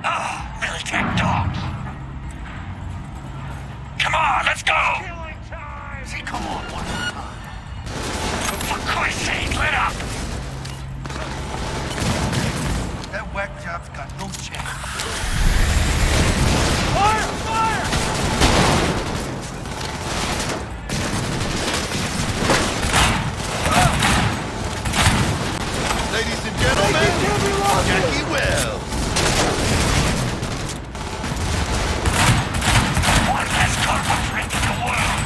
Ah, Militech dogs. Come on, let's go! See, come on, one more time. For Christ's sake, let up! That whack job's got no chance. Fire! Fire! Ladies and gentlemen, Jackie Wells. One less carpet freak in the world.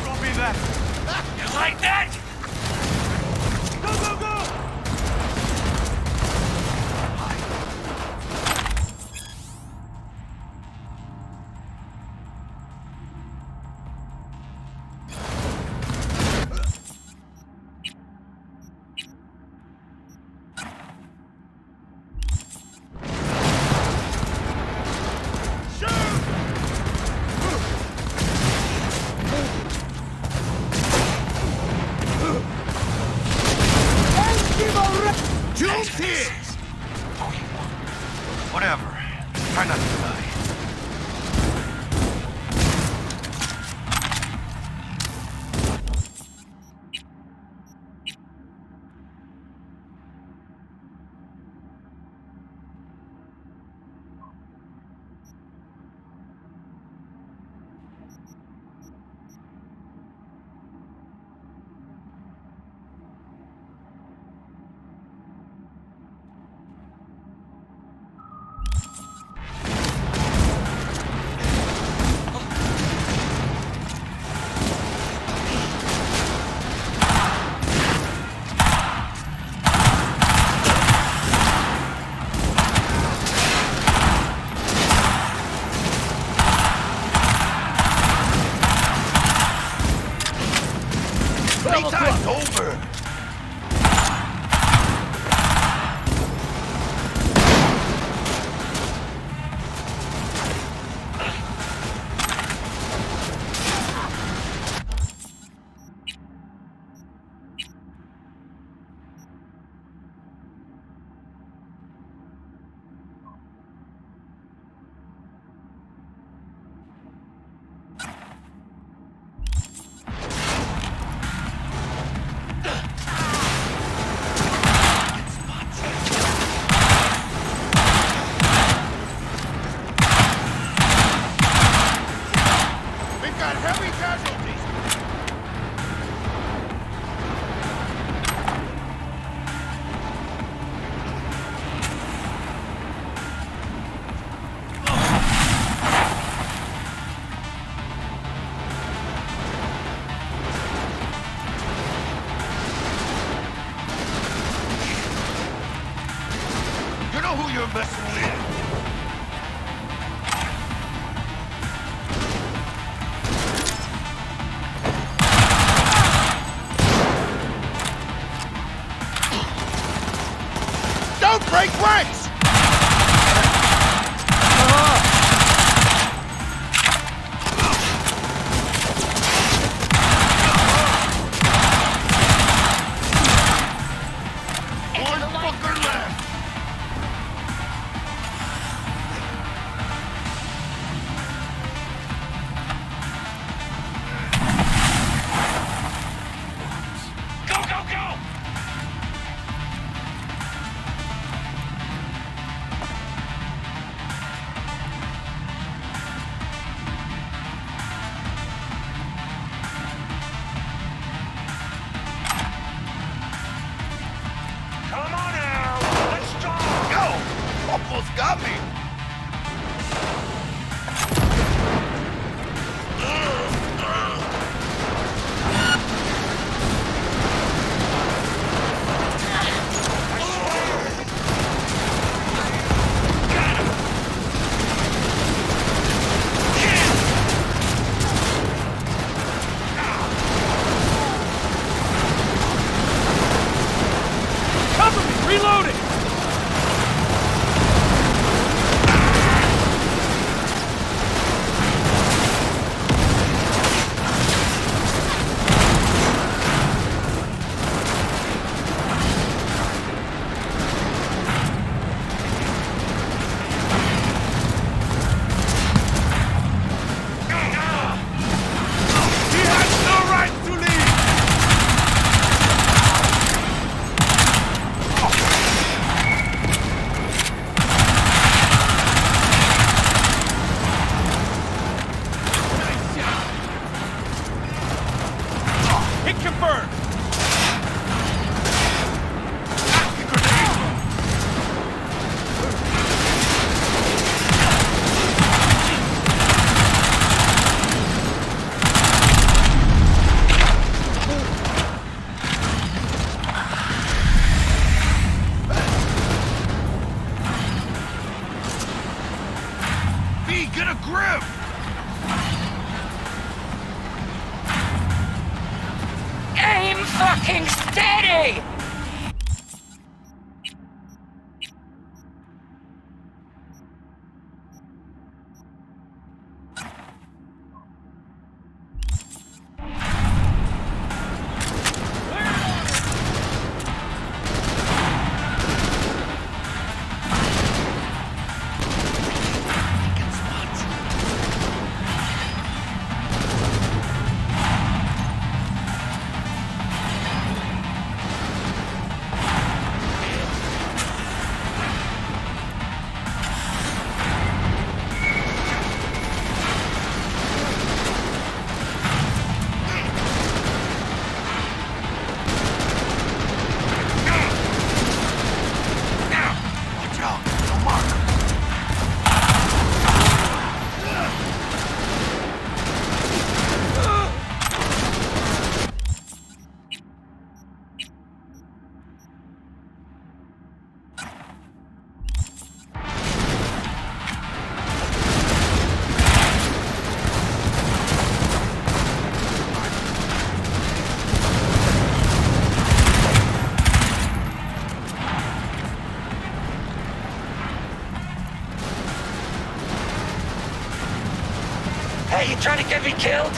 Copy that. You like that? Go, go, go! Whatever. Try not to die. Playtime's over! Who you're messing with? Don't break ranks! One fucker left! Almost got me! Cover me! Reloading! Get me killed?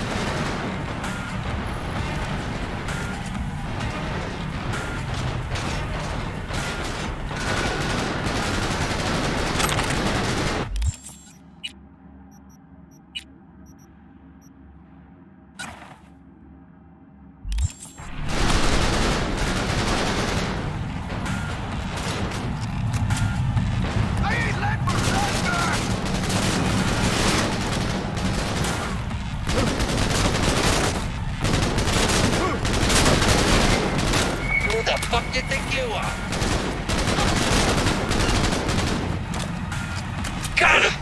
Who the fuck you think you are? Got him!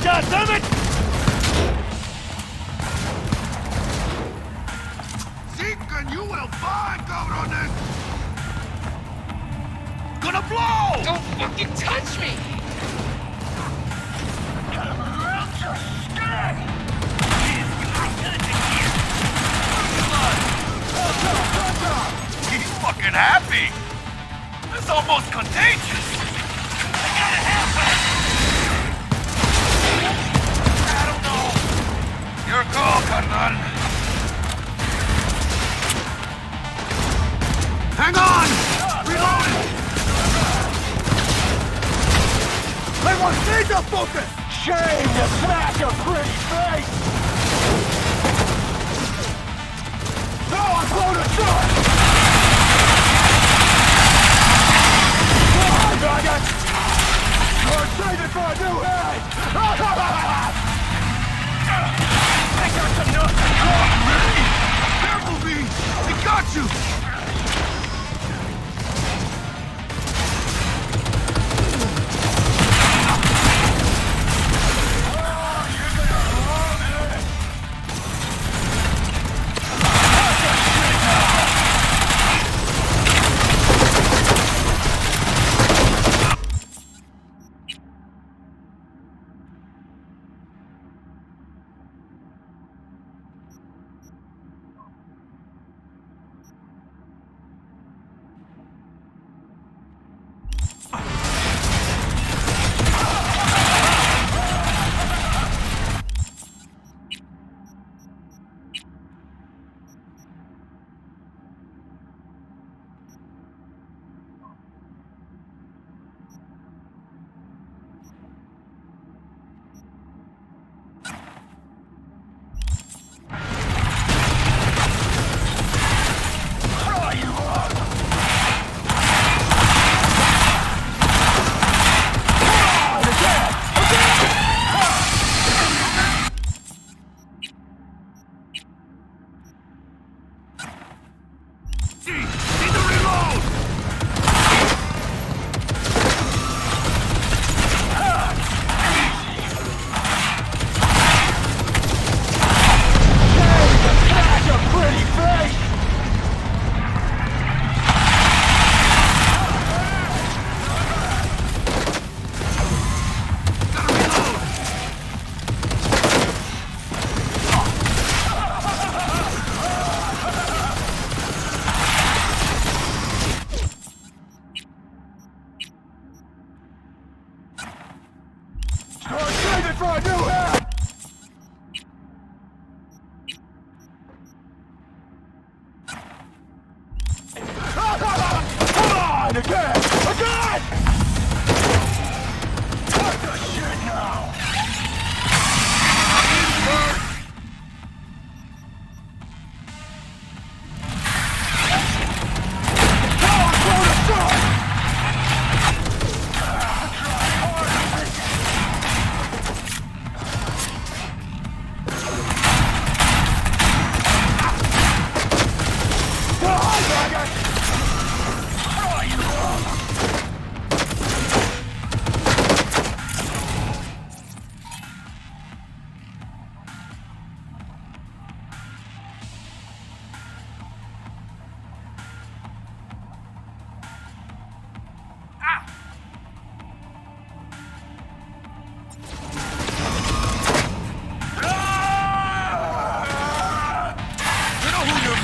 Goddammit! Zeke, you will find, cabrones! Gonna blow! Don't fucking touch me! He's fucking happy! It's almost contagious! I gotta help him! I don't know! Your call, carnal! Hang on! Reloading! Everyone needs to focus! Shame to smash a pretty face! No, I'm going to shot! Come on, Dragon! You're saving for a new head! I got some nuts! Careful, V! We got you! For a new head! Come on! Again! Again! What the shit now? Oh, you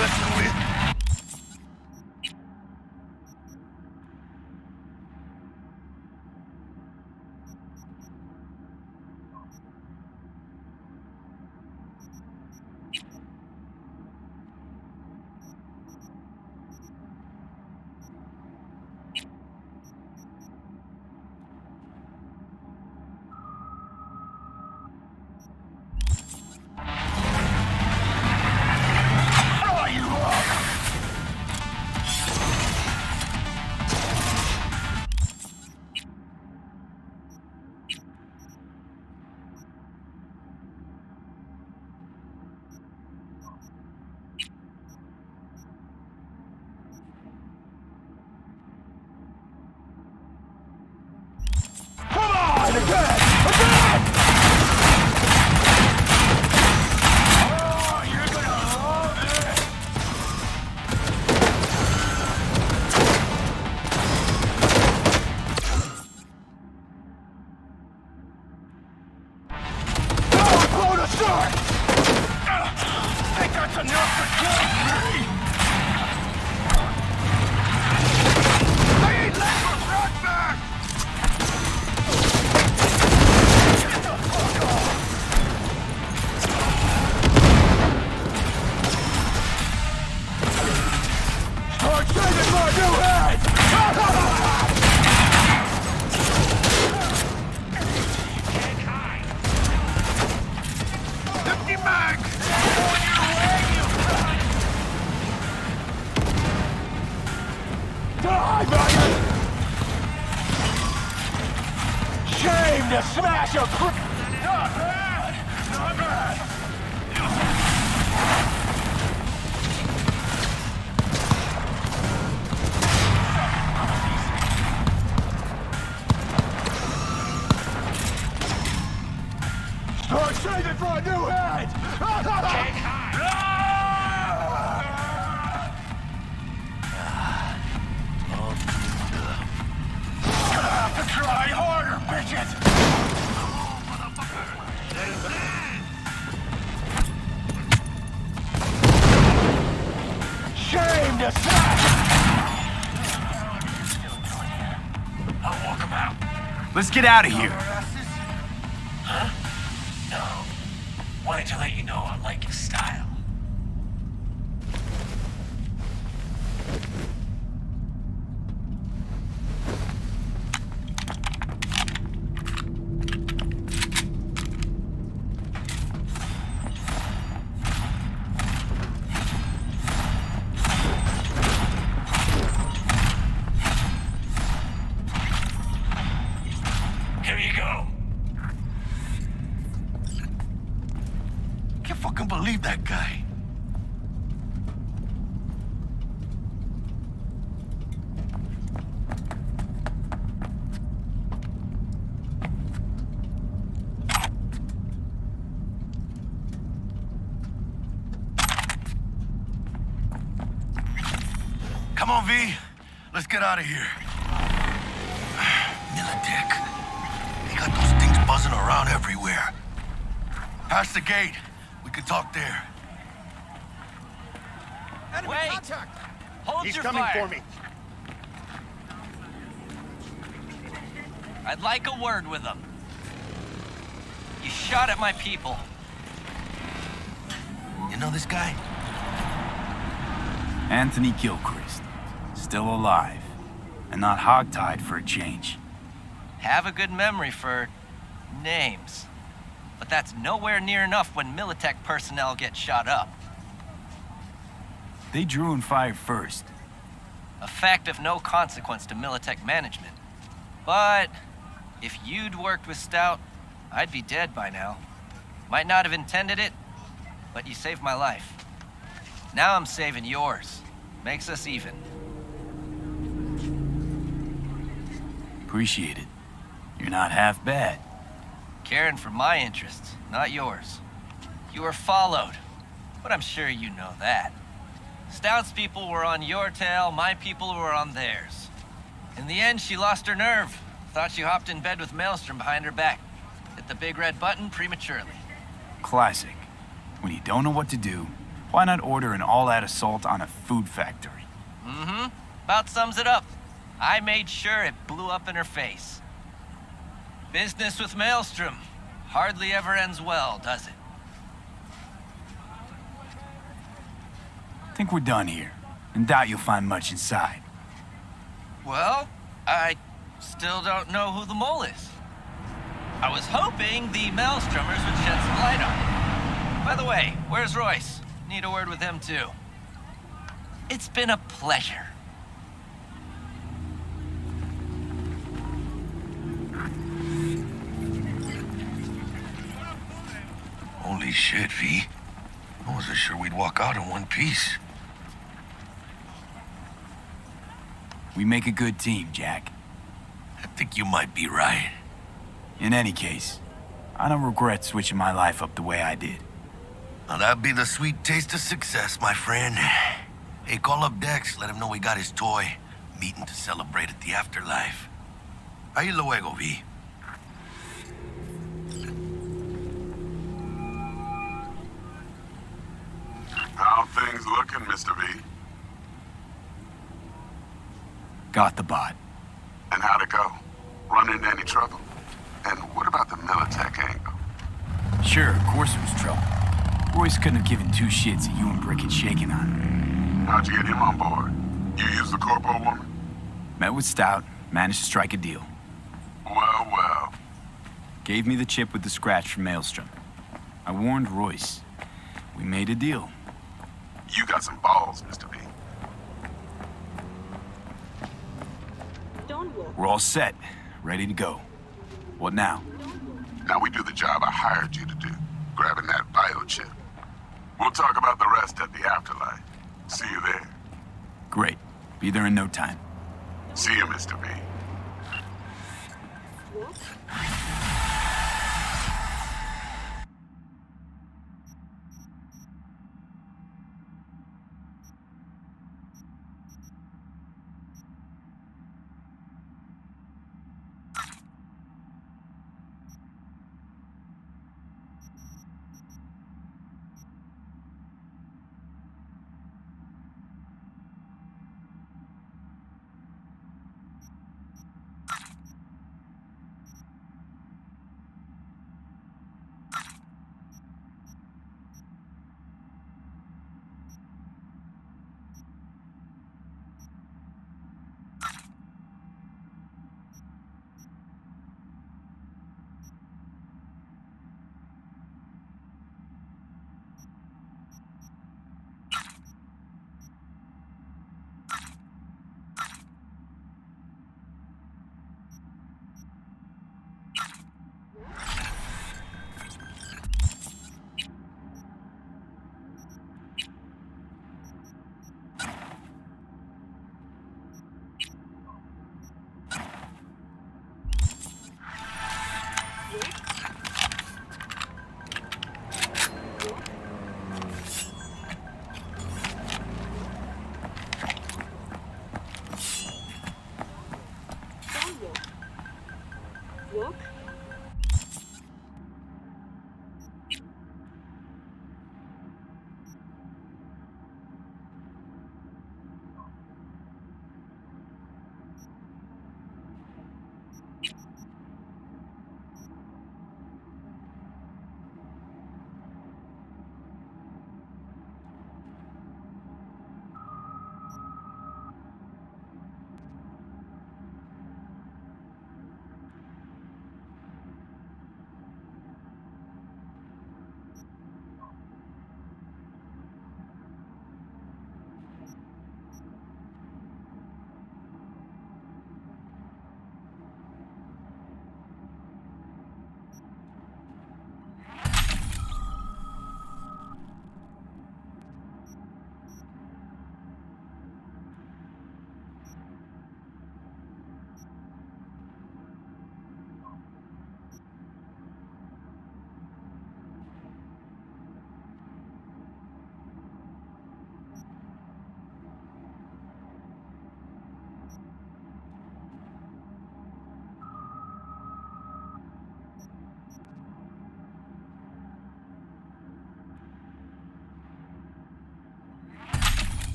messing with. Save it for a new head! Gonna have to try harder, bitches! Shame to say! I'll walk him out. Let's get out of here. Huh? No. Wanted to let you know I like your style. Here you go. Can't fucking believe that guy. Come on, V. Let's get out of here. Militech. They got those things buzzing around everywhere. Past the gate. We can talk there. Enemy contact! Hold He's your coming fire. for me. I'd like a word with him. You shot at my people. You know this guy? Anthony Gilchrist. Still alive. And not hogtied for a change. Have a good memory for names. But that's nowhere near enough when Militech personnel get shot up. They drew and fired first. A fact of no consequence to Militech management. But if you'd worked with Stout, I'd be dead by now. Might not have intended it, but you saved my life. Now I'm saving yours. Makes us even. Appreciate it. You're not half bad. Caring for my interests, not yours. You were followed, but I'm sure you know that. Stout's people were on your tail, my people were on theirs. In the end, she lost her nerve. Thought you hopped in bed with Maelstrom behind her back. Hit the big red button prematurely. Classic. When you don't know what to do, Why not order an all-out assault on a food factory? Mm-hmm. About sums it up. I made sure it blew up in her face. Business with Maelstrom hardly ever ends well, does it? Think we're done here, and doubt you'll find much inside. Well, I still don't know who the mole is. I was hoping the Maelstromers would shed some light on it. By the way, where's Royce? Need a word with him, too. It's been a pleasure. Holy shit, V. I wasn't sure we'd walk out in one piece. We make a good team, Jack. I think you might be right. In any case, I don't regret switching my life up the way I did. Now that'd be the sweet taste of success, my friend. Hey, call up Dex, let him know we got his toy. Meeting to celebrate at the afterlife. Ahí luego, V. How things looking, Mr. V? Got the bot. And how'd it go? Run into any trouble? And what about the Militech angle? Sure, of course it was trouble. Royce couldn't have given two shits that you and Brick had shaken on him. How'd you get him on board? You used the corpo woman? Met with Stout, managed to strike a deal. Well, well. Gave me the chip with the scratch from Maelstrom. I warned Royce. We made a deal. You got some balls, Mr. V. We're all set, ready to go. What now? Now we do the job I hired you to do, grabbing that biochip. We'll talk about the rest at the afterlife. See you there. Great. Be there in no time. See you, Mr. V.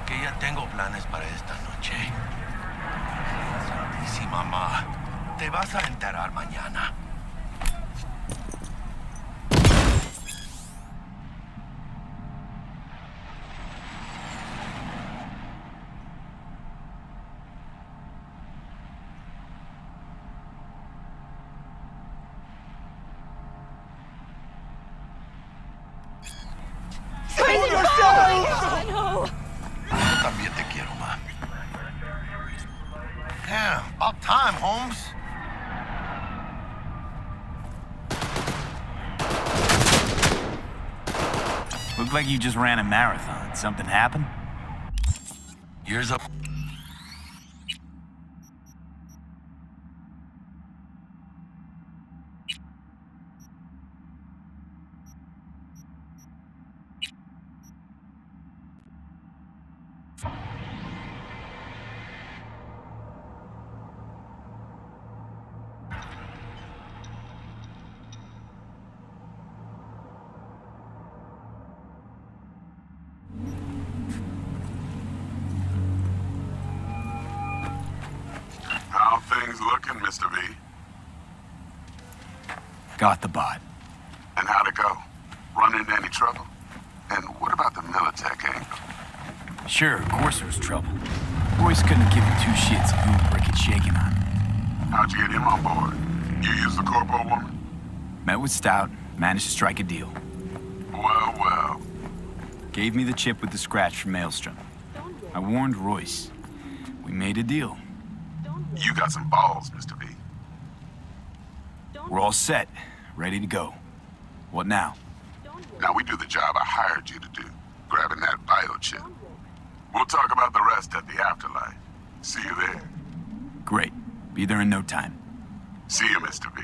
Que ya tengo planes para esta noche. Santísima mamá. Te vas a enterar mañana. Yo también te quiero, ma. Yeah, about time, Holmes. Looked like you just ran a marathon. Something happened? Years up. How things looking, Mr. V? Got the bot. And how'd it go? Run into any trouble? And what about the Militech angle? Sure, of course there was trouble. Royce couldn't have given two shits if you and Brick had shaken on him. How'd you get him on board? You used the corpo woman? Met with Stout, managed to strike a deal. Well, well. Gave me the chip with the scratch from Maelstrom. I warned Royce. We made a deal. You got some balls, Mr. V. We're all set, ready to go. What now? Now we do the job I hired you to do, grabbing that biochip. We'll talk about the rest at the afterlife. See you there. Great. Be there in no time. See you, Mr. V.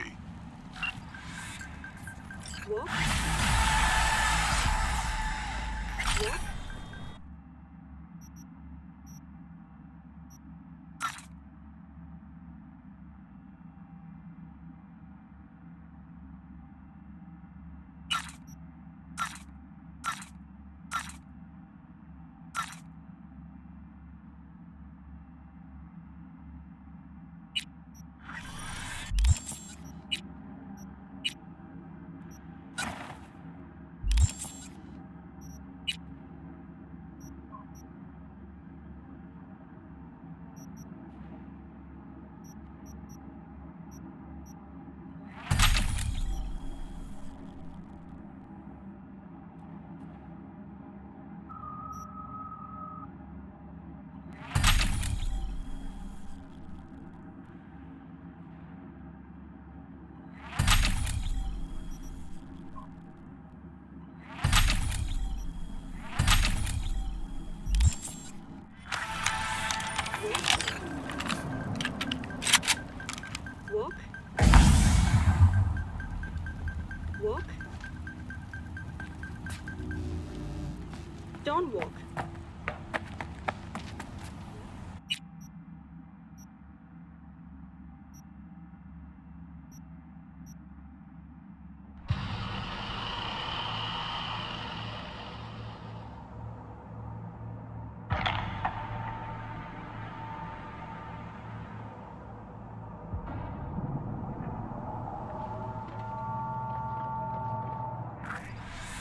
Don't walk.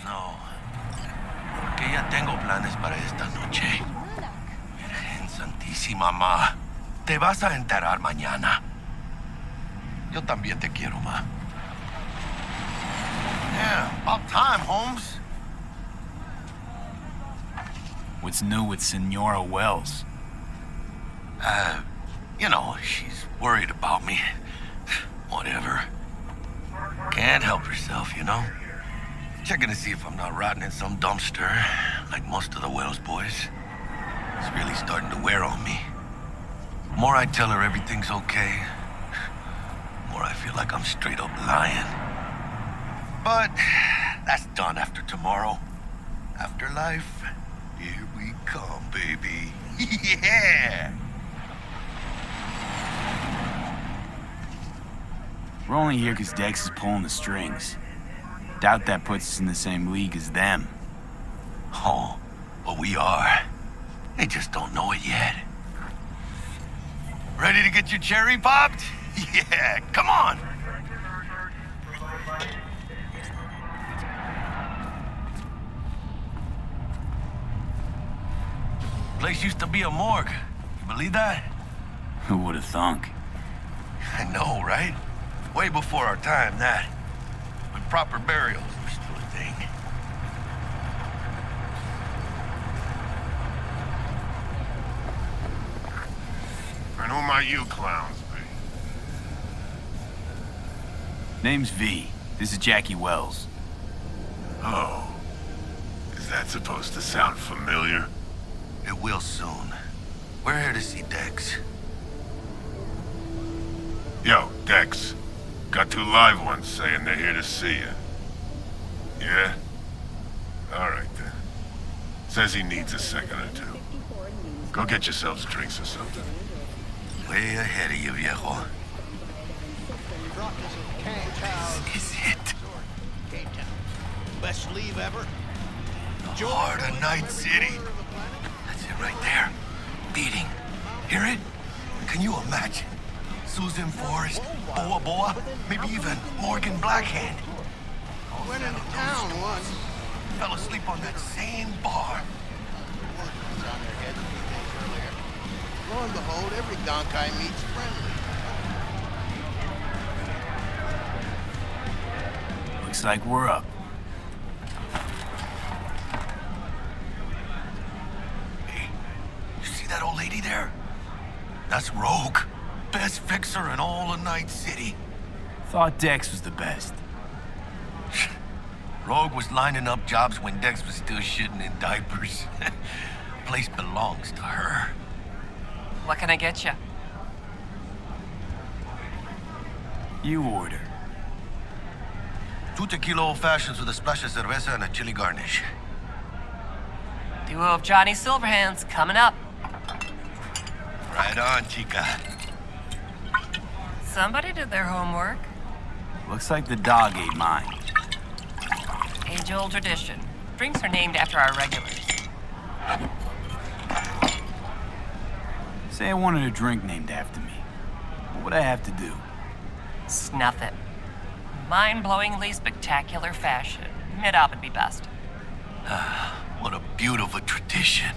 No. Que ya tengo planes para esta noche. Virgen Santísima, ma. Te vas a enterar mañana. Yo también te quiero, ma. Yeah, about time, Holmes. What's new with Senora Wells? You know, she's worried about me. Whatever. Can't help herself, you know? Checking to see if I'm not rotting in some dumpster, like most of the Wells boys. It's really starting to wear on me. The more I tell her everything's okay, the more I feel like I'm straight up lying. But that's done after tomorrow. Afterlife, here we come, baby. Yeah! We're only here because Dex is pulling the strings. Doubt that puts us in the same league as them. Oh, but we are. They just don't know it yet. Ready to get your cherry popped? Yeah, come on! Place used to be a morgue. You believe that? Who would have thunk? I know, right? Way before our time, that. When proper burials were still a thing. And who might you clowns be? Name's V. This is Jackie Wells. Oh. Is that supposed to sound familiar? It will soon. We're here to see Dex. Yo, Dex. Got 2 live ones saying they're here to see you. Yeah? Alright then. Says he needs a second or 2. Go get yourselves drinks or something. Way ahead of you, viejo. This is it. Cape Town. Best leave ever. The heart of Night City. That's it right there. Beating. Hear it? Can you imagine? Susan Forrest, Boa Boa, maybe even Morgan Blackhand. Went into town once. Fell asleep on that same bar. Was on their heads a few days earlier. Lo and behold, every gonk I meet's friendly. Looks like we're up. Hey, you see that old lady there? That's Rogue. Best fixer in all of Night City. Thought Dex was the best. Rogue was lining up jobs when Dex was still shitting in diapers. Place belongs to her. What can I get you? You order. 2 tequila old fashions with a splash of cerveza and a chili garnish. Duo of Johnny Silverhands coming up. Right on, chica. Somebody did their homework. Looks like the dog ate mine. Age-old tradition. Drinks are named after our regulars. Say I wanted a drink named after me. What would I have to do? Snuff it. Mind-blowingly spectacular fashion. Mid-op would be best. What a beautiful tradition.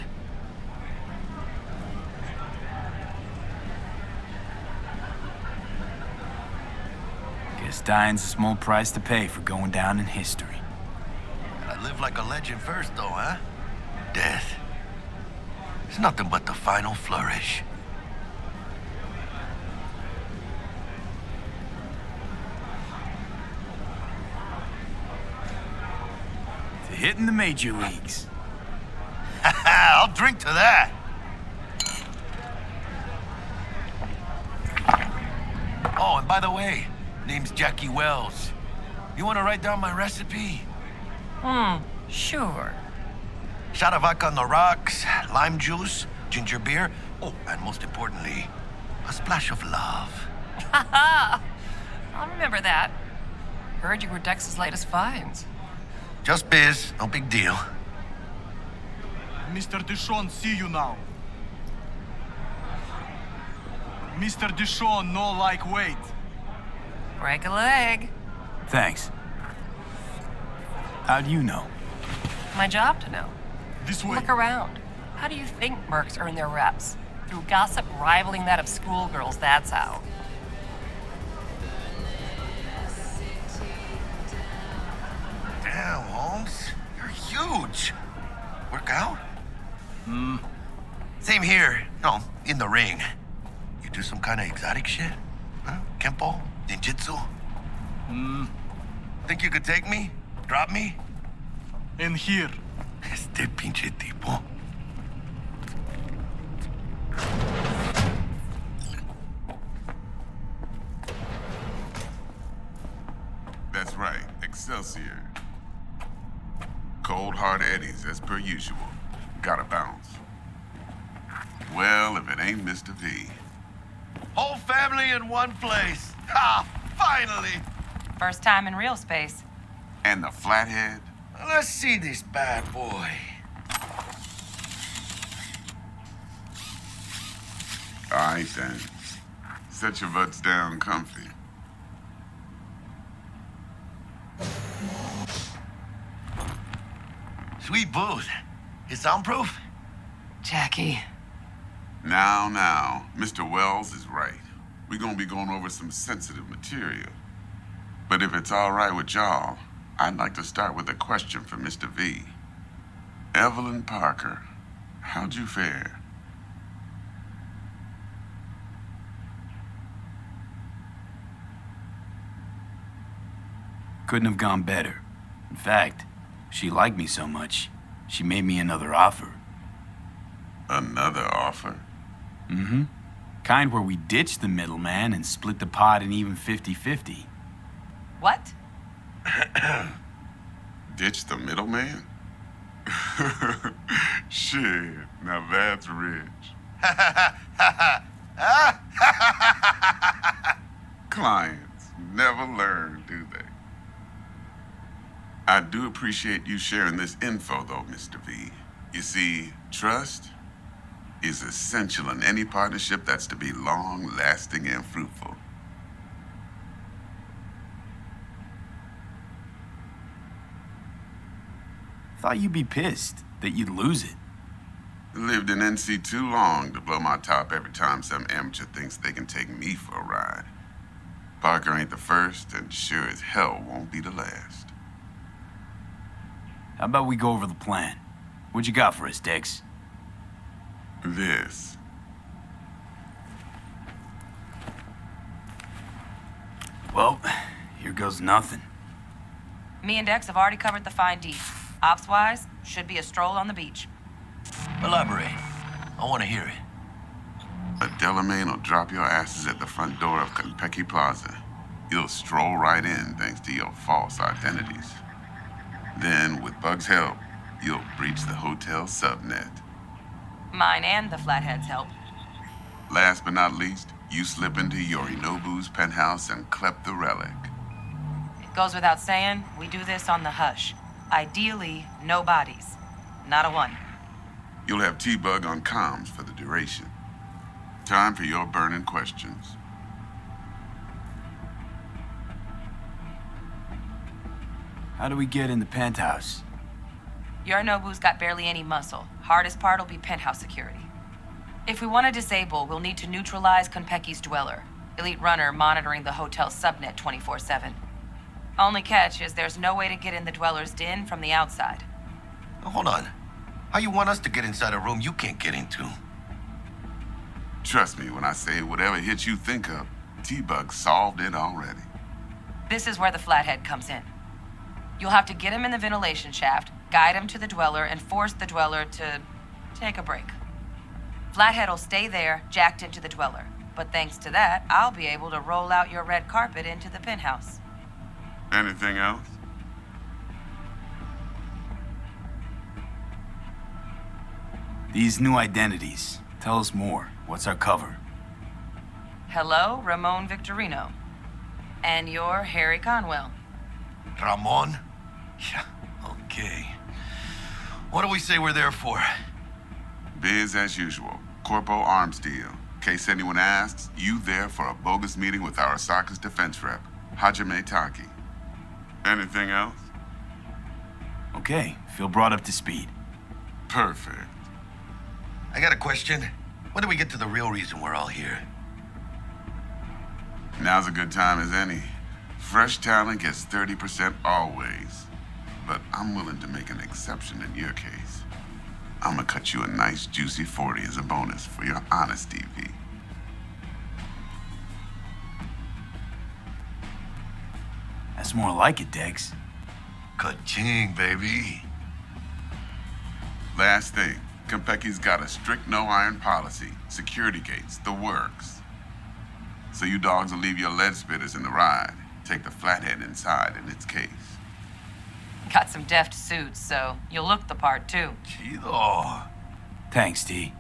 Guess dying's a small price to pay for going down in history. Gotta live like a legend first, though, huh? Death. It's nothing but the final flourish. To hitting the major leagues. I'll drink to that. Oh, and by the way, name's Jackie Wells. You want to write down my recipe? Sure. Shot of vodka on the rocks, lime juice, ginger beer. Oh, and most importantly, a splash of love. I'll remember that. Heard you were Dex's latest finds. Just biz, no big deal. Mr. Dishon, see you now. Mr. Dishon, no like wait. Break a leg. Thanks. How do you know? My job to know. This way. Look around. How do you think mercs earn their reps? Through gossip rivaling that of schoolgirls, that's how. Damn, Holmes. You're huge. Work out? Same here. No, in the ring. You do some kind of exotic shit? Huh? Kempo? Ninjutsu? Think you could take me? Drop me? In here. Este pinche tipo. That's right, Excelsior. Cold hard eddies, as per usual. Gotta bounce. Well, if it ain't Mr. V. Whole family in one place. Ha! Finally! First time in real space. And the flathead? Let's see this bad boy. All right, then. Set your butts down comfy. Sweet booth. It's soundproof? Jackie. Now, Mr. Wells is right. We're gonna be going over some sensitive material. But if it's all right with y'all, I'd like to start with a question for Mr. V. Evelyn Parker, how'd you fare? Couldn't have gone better. In fact, she liked me so much, she made me another offer. Another offer? Mm-hmm. Kind where we ditch the middleman and split the pot in even 50-50. What? Ditch the middleman? Shit, now that's rich. Clients never learn, do they? I do appreciate you sharing this info, though, Mr. V. You see, trust is essential in any partnership that's to be long-lasting and fruitful. Thought you'd be pissed that you'd lose it. Lived in NC too long to blow my top every time some amateur thinks they can take me for a ride. Parker ain't the first, and sure as hell won't be the last. How about we go over the plan? What you got for us, Dex? This. Well, here goes nothing. Me and Dex have already covered the fine details. Ops-wise, should be a stroll on the beach. Elaborate. I want to hear it. A Delamain will drop your asses at the front door of Konpeki Plaza. You'll stroll right in thanks to your false identities. Then, with Bug's help, you'll breach the hotel subnet. Mine and the Flathead's help. Last but not least, you slip into Yorinobu's penthouse and clep the relic. It goes without saying, we do this on the hush. Ideally, no bodies. Not a one. You'll have T-Bug on comms for the duration. Time for your burning questions. How do we get in the penthouse? Yorinobu's got barely any muscle. Hardest part'll be penthouse security. If we want to disable, we'll need to neutralize Konpeki's dweller. Elite runner monitoring the hotel's subnet 24/7. Only catch is there's no way to get in the dweller's den from the outside. Hold on. How you want us to get inside a room you can't get into? Trust me when I say whatever hit you think of, T-Bug solved it already. This is where the Flathead comes in. You'll have to get him in the ventilation shaft, guide him to the dweller, and force the dweller to take a break. Flathead'll stay there, jacked into the dweller. But thanks to that, I'll be able to roll out your red carpet into the penthouse. Anything else? These new identities. Tell us more. What's our cover? Hello, Ramon Victorino. And you're Harry Conwell. Ramon? Yeah, okay. What do we say we're there for? Biz as usual. Corpo arms deal. In case anyone asks, you there for a bogus meeting with Arasaka's defense rep, Hajime Taki. Anything else? Okay, feel brought up to speed. Perfect. I got a question. When do we get to the real reason we're all here? Now's a good time as any. Fresh talent gets 30% always. But I'm willing to make an exception in your case. I'm gonna cut you a nice juicy 40 as a bonus for your honesty, V. That's more like it, Dex. Ka-ching, baby. Last thing, Konpeki's got a strict no-iron policy. Security gates, the works. So you dogs will leave your lead spitters in the ride. Take the flathead inside in its case. Got some deft suits, so you'll look the part too. Chido. Thanks, D.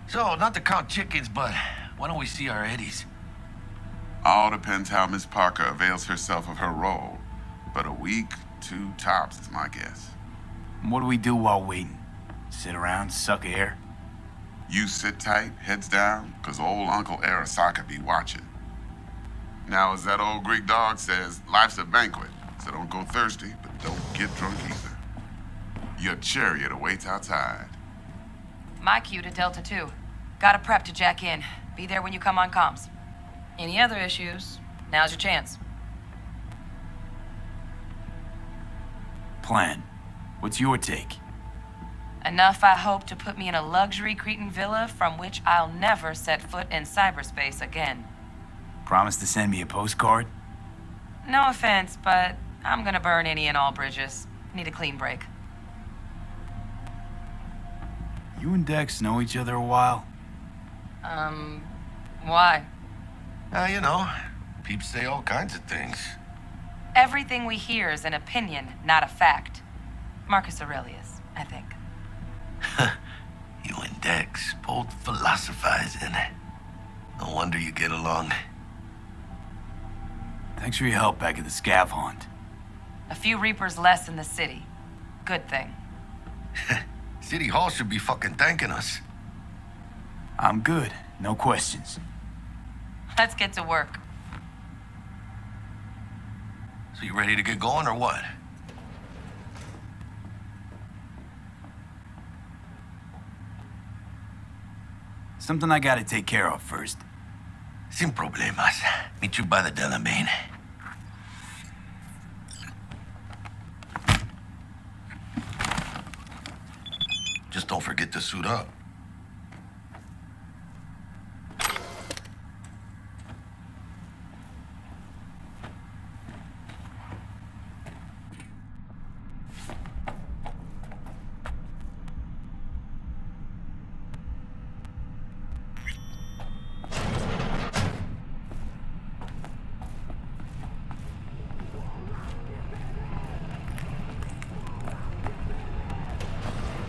So, not to count chickens, but why don't we see our Eddies? All depends how Miss Parker avails herself of her role. But a week, 2 tops is my guess. What do we do while waiting? Sit around, suck air? You sit tight, heads down, 'cause old Uncle Arasaka be watching. Now, as that old Greek dog says, life's a banquet, so don't go thirsty, but don't get drunk either. Your chariot awaits outside. My cue to Delta 2. Gotta prep to jack in. Be there when you come on comms. Any other issues? Now's your chance. Plan. What's your take? Enough, I hope, to put me in a luxury Cretan villa from which I'll never set foot in cyberspace again. Promise to send me a postcard? No offense, but I'm gonna burn any and all bridges. Need a clean break. You and Dex know each other a while? Why? You know, peeps say all kinds of things. Everything we hear is an opinion, not a fact. Marcus Aurelius, I think. You and Dex both philosophizing. No wonder you get along. Thanks for your help back at the scav haunt. A few Reapers less in the city. Good thing. City Hall should be fucking thanking us. I'm good. No questions. Let's get to work. So you ready to get going or what? Something I gotta take care of first. Sin problemas. Meet you by the Delamain. Just don't forget to suit up.